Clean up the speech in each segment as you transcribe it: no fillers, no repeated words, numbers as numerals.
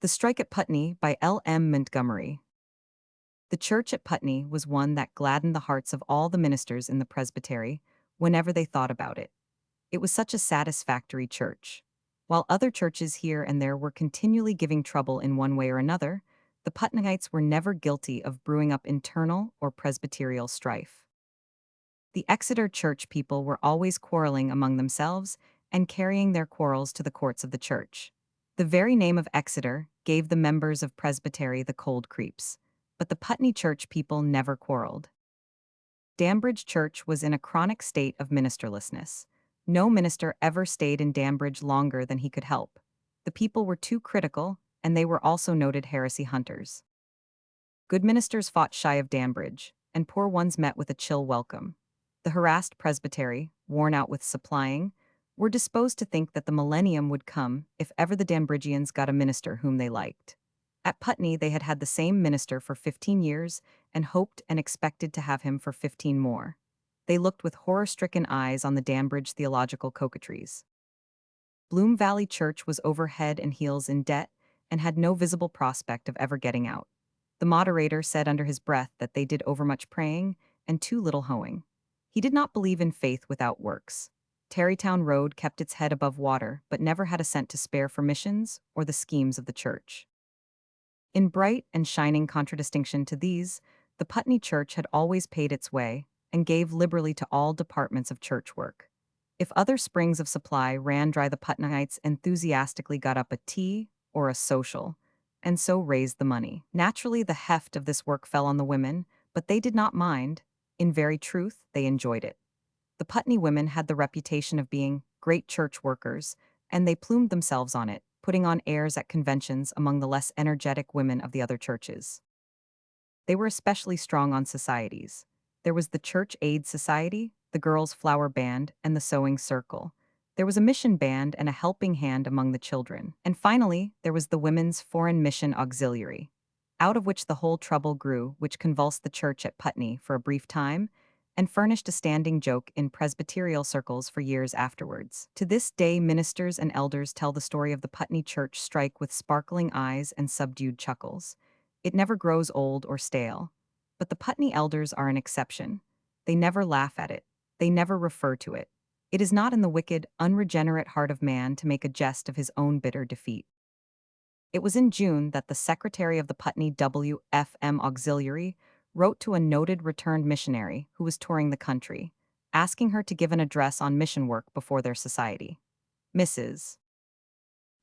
The Strike at Putney by L M Montgomery. The church at Putney was one that gladdened the hearts of all the ministers in the presbytery whenever they thought about it. It was such a satisfactory church. While other churches here and there were continually giving trouble in one way or another, the Putneyites were never guilty of brewing up internal or presbyterial strife. The Exeter church people were always quarreling among themselves and carrying their quarrels to the courts of the church. The very name of Exeter gave the members of Presbytery the cold creeps, but the Putney church people never quarreled. Dambridge Church was in a chronic state of ministerlessness. No minister ever stayed in Dambridge longer than he could help. The people were too critical, and they were also noted heresy hunters. Good ministers fought shy of Dambridge, and poor ones met with a chill welcome. The harassed presbytery, worn out with supplying, were disposed to think that the millennium would come if ever the Dambridgians got a minister whom they liked. At Putney, they had had the same minister for 15 years and hoped and expected to have him for 15 more. They looked with horror-stricken eyes on the Dambridge theological coquetries. Bloom Valley Church was over head and heels in debt and had no visible prospect of ever getting out. The moderator said under his breath that they did overmuch praying and too little hoeing. He did not believe in faith without works. Tarrytown Road kept its head above water but never had a cent to spare for missions or the schemes of the church. In bright and shining contradistinction to these, the Putney Church had always paid its way and gave liberally to all departments of church work. If other springs of supply ran dry, the Putneyites enthusiastically got up a tea or a social, and so raised the money. Naturally, the heft of this work fell on the women, but they did not mind. In very truth, they enjoyed it. The Putney women had the reputation of being great church workers, and they plumed themselves on it, putting on airs at conventions among the less energetic women of the other churches. They were especially strong on societies. There was the Church Aid Society, the Girls' Flower Band, and the Sewing Circle. There was a mission band and a helping hand among the children. And finally, there was the Women's Foreign Mission Auxiliary, out of which the whole trouble grew, which convulsed the church at Putney for a brief time, and furnished a standing joke in presbyterial circles for years afterwards. To this day, ministers and elders tell the story of the Putney church strike with sparkling eyes and subdued chuckles. It never grows old or stale. But the Putney elders are an exception. They never laugh at it. They never refer to it. It is not in the wicked, unregenerate heart of man to make a jest of his own bitter defeat. It was in June that the secretary of the Putney W.F.M. Auxiliary wrote to a noted returned missionary who was touring the country, asking her to give an address on mission work before their society. Mrs.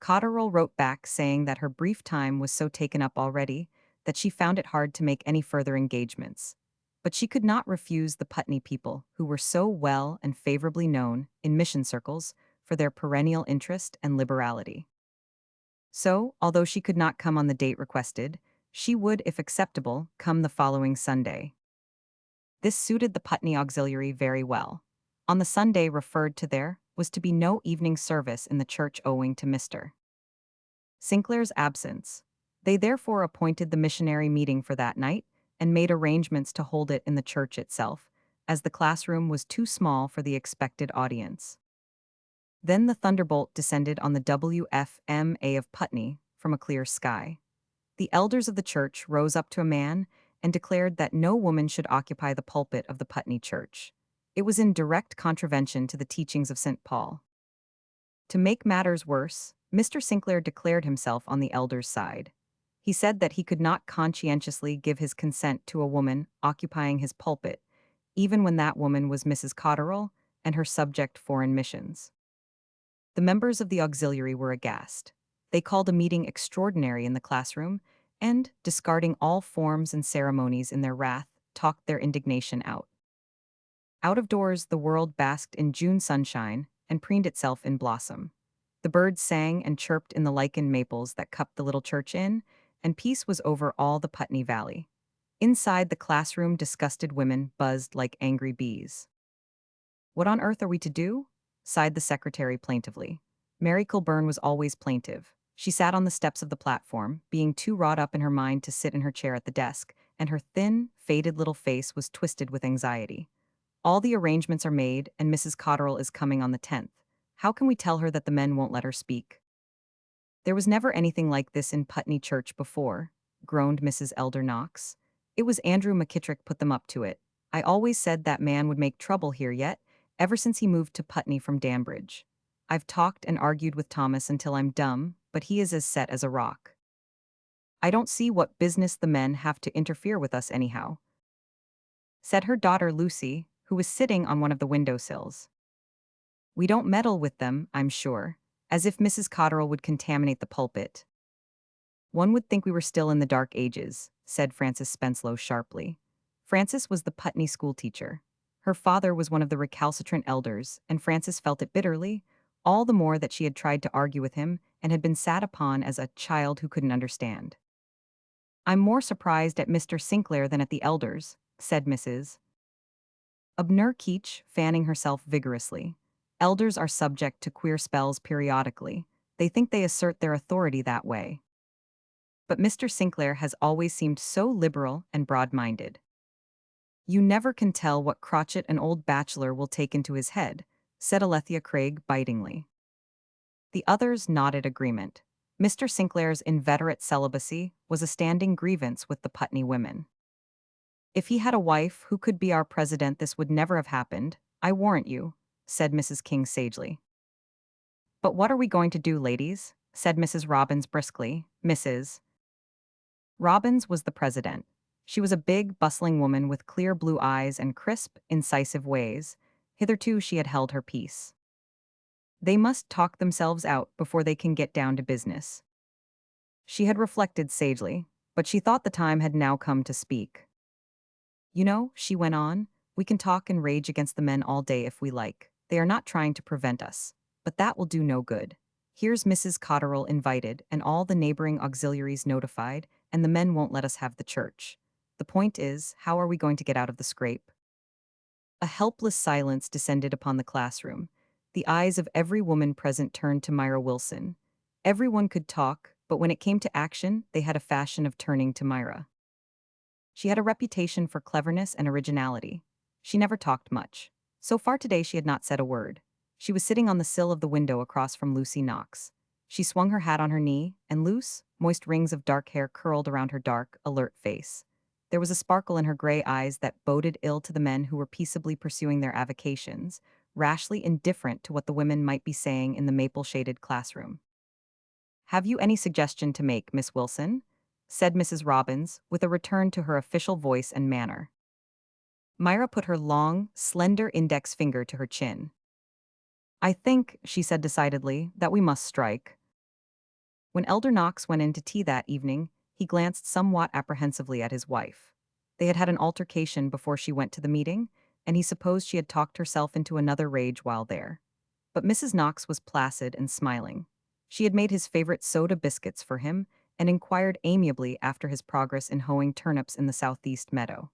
Cotterill wrote back saying that her brief time was so taken up already that she found it hard to make any further engagements. But she could not refuse the Putney people, who were so well and favorably known in mission circles for their perennial interest and liberality. So, although she could not come on the date requested, she would, if acceptable, come the following Sunday. This suited the Putney Auxiliary very well. On the Sunday referred to there was to be no evening service in the church owing to Mr. Sinclair's absence. They therefore appointed the missionary meeting for that night and made arrangements to hold it in the church itself, as the classroom was too small for the expected audience. Then the thunderbolt descended on the WFMA of Putney from a clear sky. The elders of the church rose up to a man and declared that no woman should occupy the pulpit of the Putney church. It was in direct contravention to the teachings of St. Paul. To make matters worse, Mr. Sinclair declared himself on the elders' side. He said that he could not conscientiously give his consent to a woman occupying his pulpit, even when that woman was Mrs. Cotterill and her subject foreign missions. The members of the auxiliary were aghast. They called a meeting extraordinary in the classroom and, discarding all forms and ceremonies in their wrath, talked their indignation out. Out of doors, the world basked in June sunshine and preened itself in blossom. The birds sang and chirped in the lichened maples that cupped the little church inn, and peace was over all the Putney Valley. Inside the classroom, disgusted women buzzed like angry bees. "What on earth are we to do?" sighed the secretary plaintively. Mary Kilburn was always plaintive. She sat on the steps of the platform, being too wrought up in her mind to sit in her chair at the desk, and her thin, faded little face was twisted with anxiety. "All the arrangements are made, and Mrs. Cotterill is coming on the 10th. How can we tell her that the men won't let her speak?" There was never anything like this in Putney Church before, groaned Mrs. Elder Knox. It was Andrew McKittrick put them up to it. I always said that man would make trouble here yet, ever since he moved to Putney from Danbridge. I've talked and argued with Thomas until I'm dumb, but he is as set as a rock. I don't see what business the men have to interfere with us anyhow, said her daughter Lucy, who was sitting on one of the windowsills. We don't meddle with them, I'm sure, as if Mrs. Cotterill would contaminate the pulpit. One would think we were still in the dark ages, said Frances Spenslow sharply. Frances was the Putney schoolteacher. Her father was one of the recalcitrant elders, and Frances felt it bitterly, all the more that she had tried to argue with him and had been sat upon as a child who couldn't understand. I'm more surprised at Mr. Sinclair than at the elders, said Mrs. Abner Keach, fanning herself vigorously. Elders are subject to queer spells periodically. They think they assert their authority that way. But Mr. Sinclair has always seemed so liberal and broad-minded. You never can tell what crotchet an old bachelor will take into his head, said Alethea Craig bitingly. The others nodded agreement. Mr. Sinclair's inveterate celibacy was a standing grievance with the Putney women. If he had a wife who could be our president, this would never have happened, I warrant you, said Mrs. King sagely. But what are we going to do, ladies? Said Mrs. Robbins briskly. Mrs. Robbins was the president. She was a big, bustling woman with clear blue eyes and crisp, incisive ways. Hitherto she had held her peace. They must talk themselves out before they can get down to business. She had reflected sagely, but she thought the time had now come to speak. You know, she went on, we can talk and rage against the men all day if we like. They are not trying to prevent us. But that will do no good. Here's Mrs. Cotterill invited and all the neighboring auxiliaries notified, and the men won't let us have the church. The point is, how are we going to get out of the scrape? A helpless silence descended upon the classroom. The eyes of every woman present turned to Myra Wilson. Everyone could talk, but when it came to action, they had a fashion of turning to Myra. She had a reputation for cleverness and originality. She never talked much. So far today she had not said a word. She was sitting on the sill of the window across from Lucy Knox. She swung her hat on her knee, and loose, moist rings of dark hair curled around her dark, alert face. There was a sparkle in her gray eyes that boded ill to the men who were peaceably pursuing their avocations, rashly indifferent to what the women might be saying in the maple-shaded classroom. Have you any suggestion to make, Miss Wilson? Said Mrs. Robbins, with a return to her official voice and manner. Myra put her long, slender index finger to her chin. I think, she said decidedly, that we must strike. When Elder Knox went in to tea that evening, he glanced somewhat apprehensively at his wife. They had had an altercation before she went to the meeting, and he supposed she had talked herself into another rage while there. But Mrs. Knox was placid and smiling. She had made his favorite soda biscuits for him, and inquired amiably after his progress in hoeing turnips in the southeast meadow.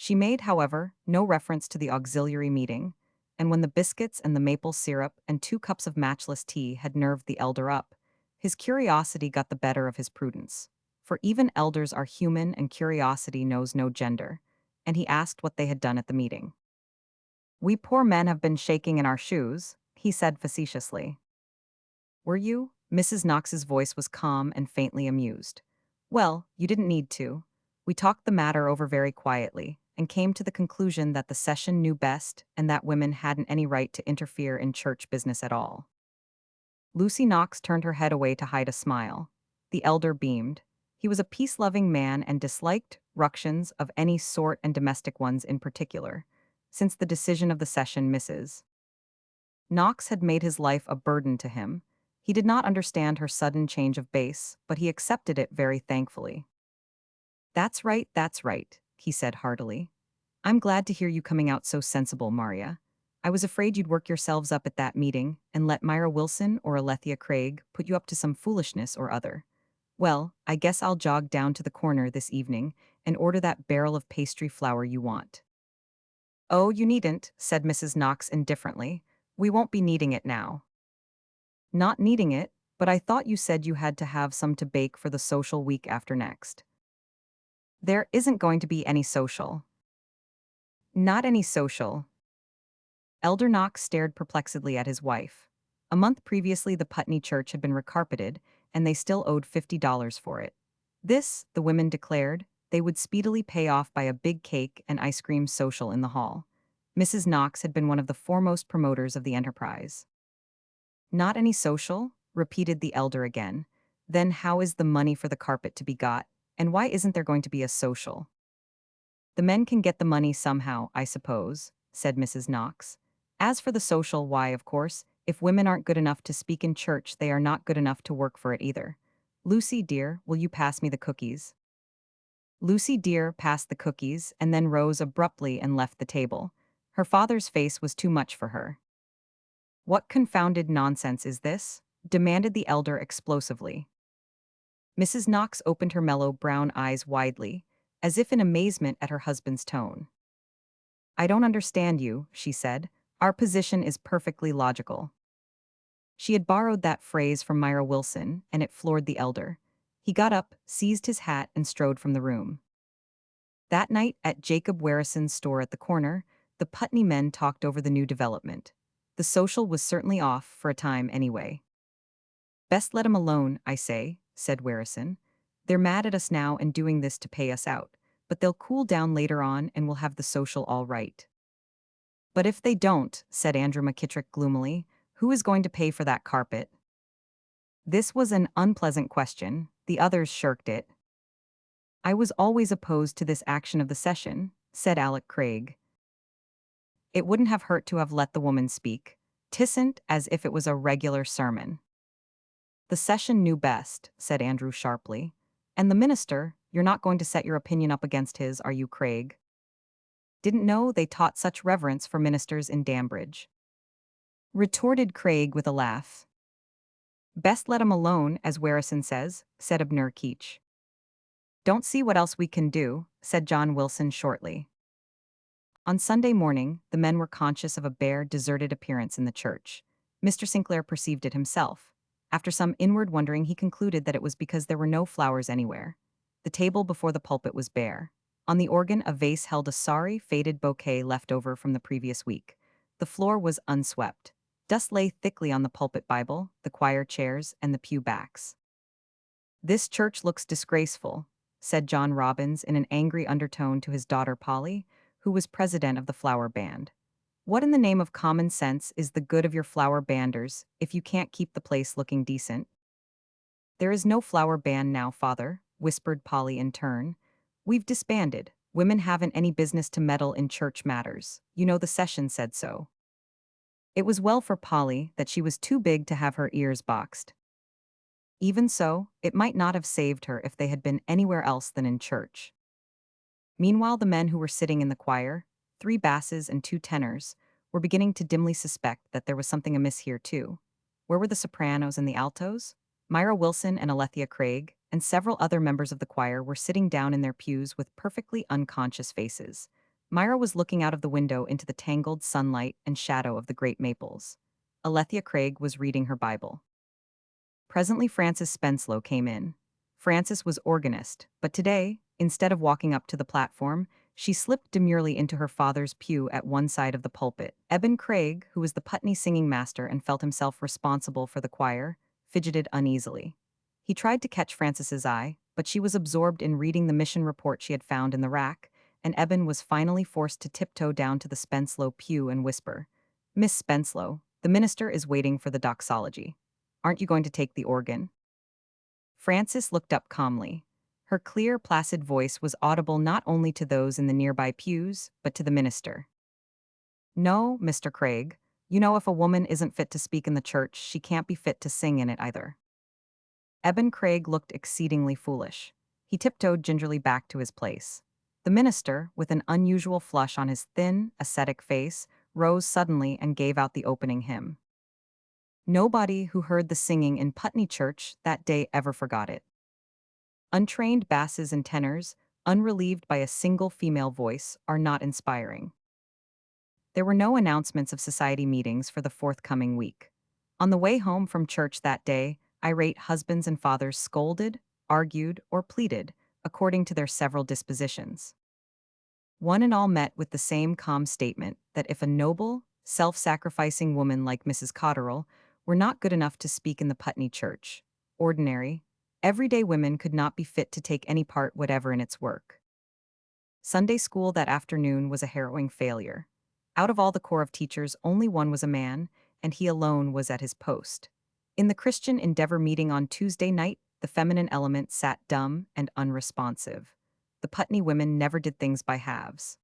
She made, however, no reference to the auxiliary meeting, and when the biscuits and the maple syrup and 2 cups of matchless tea had nerved the elder up, his curiosity got the better of his prudence. For even elders are human and curiosity knows no gender, and he asked what they had done at the meeting. We poor men have been shaking in our shoes, he said facetiously. Were you? Mrs. Knox's voice was calm and faintly amused. Well, you didn't need to. We talked the matter over very quietly, and came to the conclusion that the session knew best and that women hadn't any right to interfere in church business at all. Lucy Knox turned her head away to hide a smile. The elder beamed. He was a peace-loving man and disliked ructions of any sort and domestic ones in particular. Since the decision of the session, Mrs. Knox had made his life a burden to him. He did not understand her sudden change of base, but he accepted it very thankfully. That's right, he said heartily. I'm glad to hear you coming out so sensible, Maria. I was afraid you'd work yourselves up at that meeting and let Myra Wilson or Alethea Craig put you up to some foolishness or other. Well, I guess I'll jog down to the corner this evening and order that barrel of pastry flour you want. Oh, you needn't, said Mrs. Knox indifferently. We won't be needing it now. Not needing it, but I thought you said you had to have some to bake for the social week after next. There isn't going to be any social. Not any social. Elder Knox stared perplexedly at his wife. A month previously, the Putney church had been recarpeted, and they still owed $50 for it. This, the women declared, they would speedily pay off by a big cake and ice cream social in the hall. Mrs. Knox had been one of the foremost promoters of the enterprise. Not any social? Repeated the elder again. Then how is the money for the carpet to be got, and why isn't there going to be a social? The men can get the money somehow, I suppose, said Mrs. Knox. As for the social, why, of course, if women aren't good enough to speak in church, they are not good enough to work for it either. Lucy, dear, will you pass me the cookies? Lucy, dear, passed the cookies and then rose abruptly and left the table. Her father's face was too much for her. What confounded nonsense is this? Demanded the elder explosively. Mrs. Knox opened her mellow brown eyes widely, as if in amazement at her husband's tone. I don't understand you, she said. Our position is perfectly logical. She had borrowed that phrase from Myra Wilson, and it floored the elder. He got up, seized his hat, and strode from the room. That night, at Jacob Werrison's store at the corner, the Putney men talked over the new development. The social was certainly off, for a time anyway. Best let 'em alone, I say, said Werrison. They're mad at us now and doing this to pay us out, but they'll cool down later on and we'll have the social all right. But if they don't, said Andrew McKittrick gloomily, who is going to pay for that carpet? This was an unpleasant question. The others shirked it. I was always opposed to this action of the session, said Alec Craig. It wouldn't have hurt to have let the woman speak. Tisn't as if it was a regular sermon. The session knew best, said Andrew sharply. And the minister, you're not going to set your opinion up against his, are you, Craig? Didn't know they taught such reverence for ministers in Dambridge. Retorted Craig with a laugh. Best let 'em alone, as Werrison says, said Abner Keach. Don't see what else we can do, said John Wilson shortly. On Sunday morning, the men were conscious of a bare, deserted appearance in the church. Mr. Sinclair perceived it himself. After some inward wondering, he concluded that it was because there were no flowers anywhere. The table before the pulpit was bare. On the organ, a vase held a sorry, faded bouquet left over from the previous week. The floor was unswept. Dust lay thickly on the pulpit Bible, the choir chairs, and the pew backs. This church looks disgraceful, said John Robbins in an angry undertone to his daughter Polly, who was president of the flower band. What in the name of common sense is the good of your flower banders if you can't keep the place looking decent? There is no flower band now, father, whispered Polly in turn. We've disbanded. Women haven't any business to meddle in church matters. You know the session said so. It was well for Polly that she was too big to have her ears boxed. Even so, it might not have saved her if they had been anywhere else than in church. Meanwhile, the men who were sitting in the choir, 3 basses and 2 tenors, were beginning to dimly suspect that there was something amiss here too. Where were the sopranos and the altos? Myra Wilson and Alethea Craig, and several other members of the choir were sitting down in their pews with perfectly unconscious faces. Myra was looking out of the window into the tangled sunlight and shadow of the great maples. Alethea Craig was reading her Bible. Presently Frances Spenslow came in. Frances was organist, but today, instead of walking up to the platform, she slipped demurely into her father's pew at one side of the pulpit. Eben Craig, who was the Putney singing master and felt himself responsible for the choir, fidgeted uneasily. He tried to catch Frances's eye, but she was absorbed in reading the mission report she had found in the rack, and Eben was finally forced to tiptoe down to the Spenslow pew and whisper, "Miss Spenslow, the minister is waiting for the doxology. Aren't you going to take the organ?" Frances looked up calmly. Her clear, placid voice was audible not only to those in the nearby pews, but to the minister. "No, Mr. Craig. You know if a woman isn't fit to speak in the church, she can't be fit to sing in it either." Eben Craig looked exceedingly foolish. He tiptoed gingerly back to his place. The minister, with an unusual flush on his thin, ascetic face, rose suddenly and gave out the opening hymn. Nobody who heard the singing in Putney Church that day ever forgot it. Untrained basses and tenors, unrelieved by a single female voice, are not inspiring. There were no announcements of society meetings for the forthcoming week. On the way home from church that day, irate husbands and fathers scolded, argued, or pleaded, according to their several dispositions. One and all met with the same calm statement that if a noble, self-sacrificing woman like Mrs. Cotterill were not good enough to speak in the Putney church. Ordinary, everyday women could not be fit to take any part whatever in its work. Sunday school that afternoon was a harrowing failure. Out of all the corps of teachers, only one was a man, and he alone was at his post. In the Christian Endeavor meeting on Tuesday night, the feminine element sat dumb and unresponsive. The Putney women never did things by halves.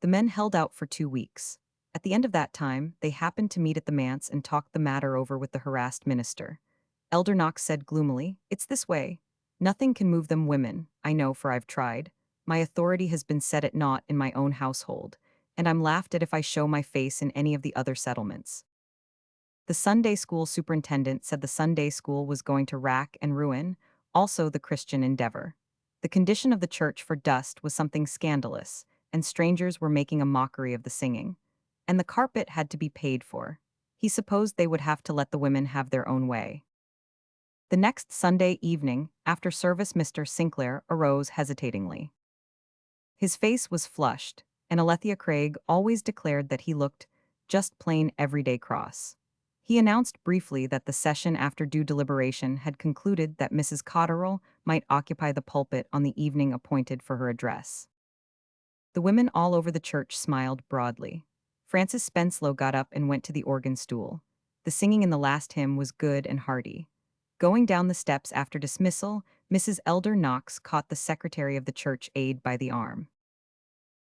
The men held out for 2 weeks. At the end of that time, they happened to meet at the manse and talked the matter over with the harassed minister. Elder Knox said gloomily, "It's this way. Nothing can move them women, I know, for I've tried. My authority has been set at naught in my own household, and I'm laughed at if I show my face in any of the other settlements." The Sunday school superintendent said the Sunday school was going to rack and ruin, also the Christian Endeavor. The condition of the church for dust was something scandalous, and strangers were making a mockery of the singing. And the carpet had to be paid for. He supposed they would have to let the women have their own way. The next Sunday evening, after service, Mr. Sinclair arose hesitatingly. His face was flushed, and Alethea Craig always declared that he looked just plain everyday cross. He announced briefly that the session after due deliberation had concluded that Mrs. Cotterill might occupy the pulpit on the evening appointed for her address. The women all over the church smiled broadly. Frances Spenslow got up and went to the organ stool. The singing in the last hymn was good and hearty. Going down the steps after dismissal, Mrs. Elder Knox caught the secretary of the church aide by the arm.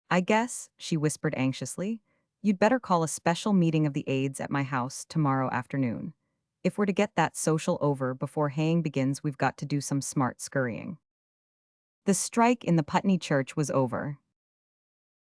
"I guess," she whispered anxiously, "you'd better call a special meeting of the aides at my house tomorrow afternoon. If we're to get that social over before haying begins, we've got to do some smart scurrying." The strike in the Putney church was over.